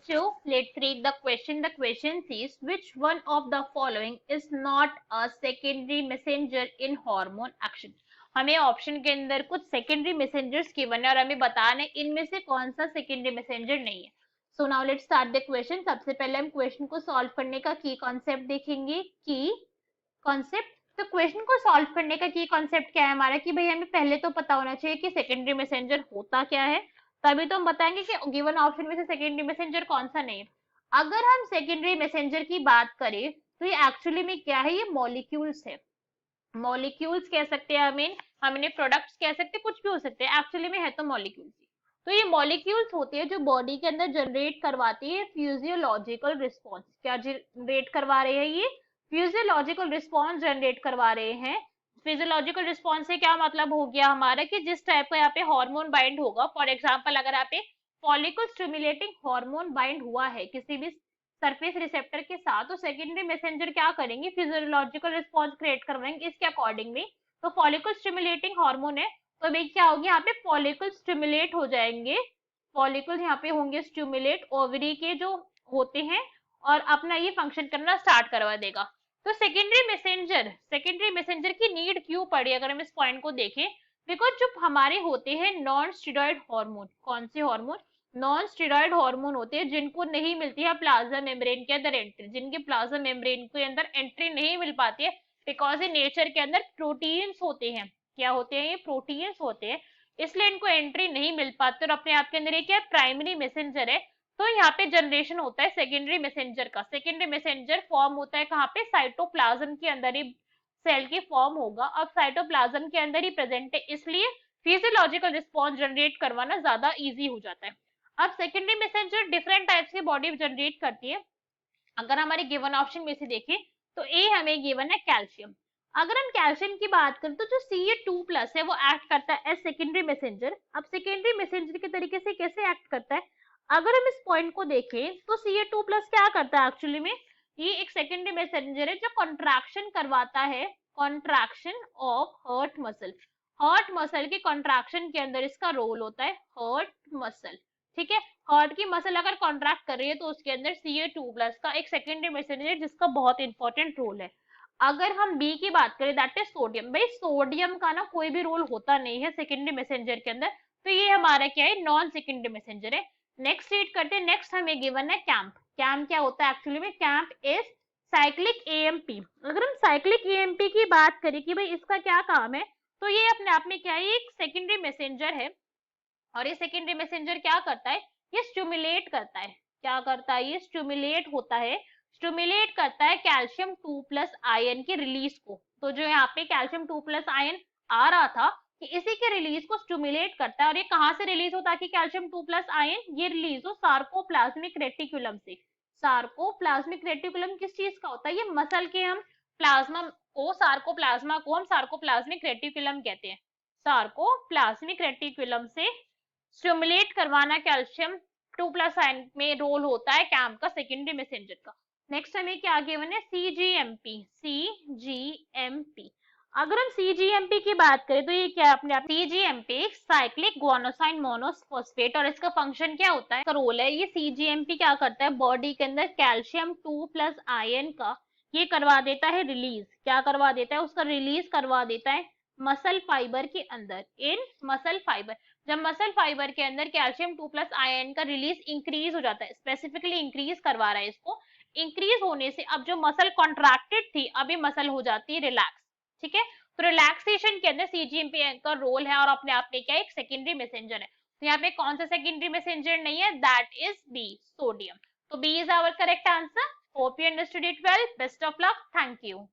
So let's read the question. The question says, which one of the following is not a secondary messenger in hormone action? हमें option के अंदर कुछ secondary messengers given है और हमें बताना है इनमें से कौन सा सेकेंडरी मैसेंजर नहीं है. So now let's start the question. सबसे पहले हम क्वेश्चन को सॉल्व करने का की कॉन्सेप्ट देखेंगे. की कॉन्सेप्ट. तो क्वेश्चन को सॉल्व करने का की कॉन्सेप्ट क्या है हमारा कि भाई हमें पहले तो पता होना चाहिए कि सेकेंडरी मैसेंजर होता क्या है, तभी तो हम बताएंगे कि गिवन ऑप्शन में से सेकेंडरी मैसेंजर कौन सा नहीं है. अगर हम सेकेंडरी मैसेंजर की बात करें तो ये एक्चुअली में क्या है, ये मॉलिक्यूल्स है. मॉलिक्यूल्स कह सकते हैं, हमें प्रोडक्ट्स कह सकते हैं, कुछ भी हो सकते हैं, एक्चुअली में है तो मॉलिक्यूल्स. तो ये मॉलिक्यूल्स होते हैं जो बॉडी के अंदर जनरेट करवाती है फिजियोलॉजिकल रिस्पॉन्स. क्या जनरेट करवा रहे हैं, ये फिजियोलॉजिकल रिस्पॉन्स जनरेट करवा रहे हैं. फिजियोलॉजिकल रिस्पॉन्स से क्या मतलब हो गया हमारा कि जिस टाइप का यहाँ पे हार्मोन बाइंड होगा, फॉर एग्जांपल अगर यहाँ पे फॉलिकल स्टिमुलेटिंग हार्मोन बाइंड हुआ है किसी भी सरफेस रिसेप्टर के साथ, तो सेकेंडरी मैसेंजर क्या करेंगे, फिजियोलॉजिकल रिस्पॉन्स क्रिएट करवाएंगे इसके अकॉर्डिंगली. तो फॉलिकल स्टिमुलेटिंग हार्मोन है तो भाई क्या होगी यहाँ पे, फॉलिकल स्टिमुलेट हो जाएंगे. फॉलिकल यहाँ पे होंगे स्टिमुलेट, ओवरी के जो होते हैं, और अपना ये फंक्शन करना स्टार्ट करवा देगा. तो सेकेंडरी मैसेंजर की नीड क्यों पड़ी अगर हम इस पॉइंट को देखें, बिकॉज जो हमारे होते हैं नॉन स्टेरॉइड हार्मोन. कौन से हार्मोन, नॉन स्टेरॉइड हार्मोन होते हैं जिनको नहीं मिलती है प्लाज्मा मेम्ब्रेन के अंदर एंट्री, जिनके प्लाज्मा मेम्ब्रेन के अंदर एंट्री नहीं मिल पाती है बिकॉज ये नेचर के अंदर प्रोटीन्स होते हैं. क्या होते हैं, ये प्रोटीन्स होते हैं, इसलिए इनको एंट्री नहीं मिल पाती और अपने आप के अंदर ये क्या प्राइमरी मैसेंजर है. तो यहाँ पे जनरेशन होता है सेकेंडरी मैसेंजर का. सेकेंडरी मैसेंजर फॉर्म होता है कहाँ पे, साइटोप्लाज्म के अंदर ही सेल की फॉर्म होगा. अब साइटोप्लाज्म के अंदर ही प्रेजेंट है, इसलिए फिजियोलॉजिकल रिस्पॉन्स जनरेट करवाना ज्यादा इजी हो जाता है. अब सेकेंडरी मैसेंजर डिफरेंट टाइप्स की बॉडी जनरेट करती है. अगर हमारे गिवन ऑप्शन में से देखें तो ए हमें गिवन है कैल्शियम. अगर हम कैल्शियम की बात करें तो जो Ca2+ है वो एक्ट करता है एज सेकेंडरी मैसेंजर. अब सेकेंडरी मैसेंजर के तरीके से कैसे एक्ट करता है, अगर हम इस पॉइंट को देखें तो Ca2+ क्या करता है एक्चुअली में, ये एक सेकेंडरी मैसेंजर है जो कॉन्ट्रैक्शन करवाता है, contraction of heart muscle. Heart muscle के कॉन्ट्रैक्शन के अंदर इसका रोल होता है, हर्ट मसल. ठीक है, हार्ट की मसल अगर कॉन्ट्रैक्ट कर रही है तो उसके अंदर Ca2+ का एक सेकेंडरी मैसेंजर जिसका बहुत इंपॉर्टेंट रोल है. अगर हम बी की बात करें दैट इज सोडियम. भाई सोडियम का ना कोई भी रोल होता नहीं है सेकेंडरी मैसेंजर के अंदर, तो ये हमारा क्या है, नॉन सेकेंडरी मैसेंजर है. नेक्स्ट रीड करते हैं. नेक्स्ट हमें गिवन है कैंप. कैंप क्या होता है एक्चुअली में, कैंप इज साइक्लिक एएमपी. अगर हम साइक्लिक एएमपी की बात करें कि भाई इसका क्या काम है, तो ये अपने आप में क्या है, एक सेकेंडरी मैसेंजर है. और ये सेकेंडरी मैसेंजर क्या करता है, ये स्टिमुलेट करता है. क्या करता है, ये स्टिमुलेट होता है, स्टिमुलेट करता है कैल्शियम 2+ आयन के रिलीज को. तो जो यहाँ पे कैल्शियम 2+ आयन आ रहा था कि इसी के रिलीज को स्टिमुलेट करता है. और ये कहाँ से रिलीज होता है कि कैल्शियम 2+ आयन ये रिलीज हो, सार्कोप्लाज्मिक रेटिकुलम से. सार्कोप्लाज्मिक रेटिकुलम किस चीज का होता है, ये मसल के हम प्लाज्मा को, सार्कोप्लाज्मा को हम सार्कोप्लाज्मिक रेटिकुलम कहते हैं. सार्कोप्लाज्मिक रेटिकुलम से स्टिमुलेट करवाना कैल्शियम 2+ आयन में रोल होता है कैंप का, सेकेंडरी मैसेंजर का. नेक्स्ट हमें क्या गिवन है, सीजीएमपी. सीजीएमपी अगर हम सीजीएमपी की बात करें तो ये क्या अपने आप, सीजीएमपी साइक्लिक गुआनोसाइन मोनोफॉस्फेट, और इसका फंक्शन क्या होता है, इसका रोल है, ये सीजीएमपी क्या करता है बॉडी के अंदर कैल्शियम 2+ आयन का ये करवा देता है रिलीज. क्या करवा देता है, उसका रिलीज करवा देता है मसल फाइबर के अंदर, इन मसल फाइबर. जब मसल फाइबर के अंदर कैल्शियम 2+ आयन का रिलीज इंक्रीज हो जाता है, स्पेसिफिकली इंक्रीज करवा रहा है इसको, इंक्रीज होने से अब जो मसल कॉन्ट्रैक्टेड थी अभी मसल हो जाती है रिलैक्स. ठीक है, तो रिलैक्सेशन के अंदर सीजीएमपी का रोल है और अपने आप में क्या एक सेकेंडरी मैसेंजर है. तो यहाँ पे कौन सा सेकेंडरी मैसेंजर नहीं है, दैट इज बी, सोडियम. तो B is our correct answer. Hope you understood it well. Best of luck. Thank you.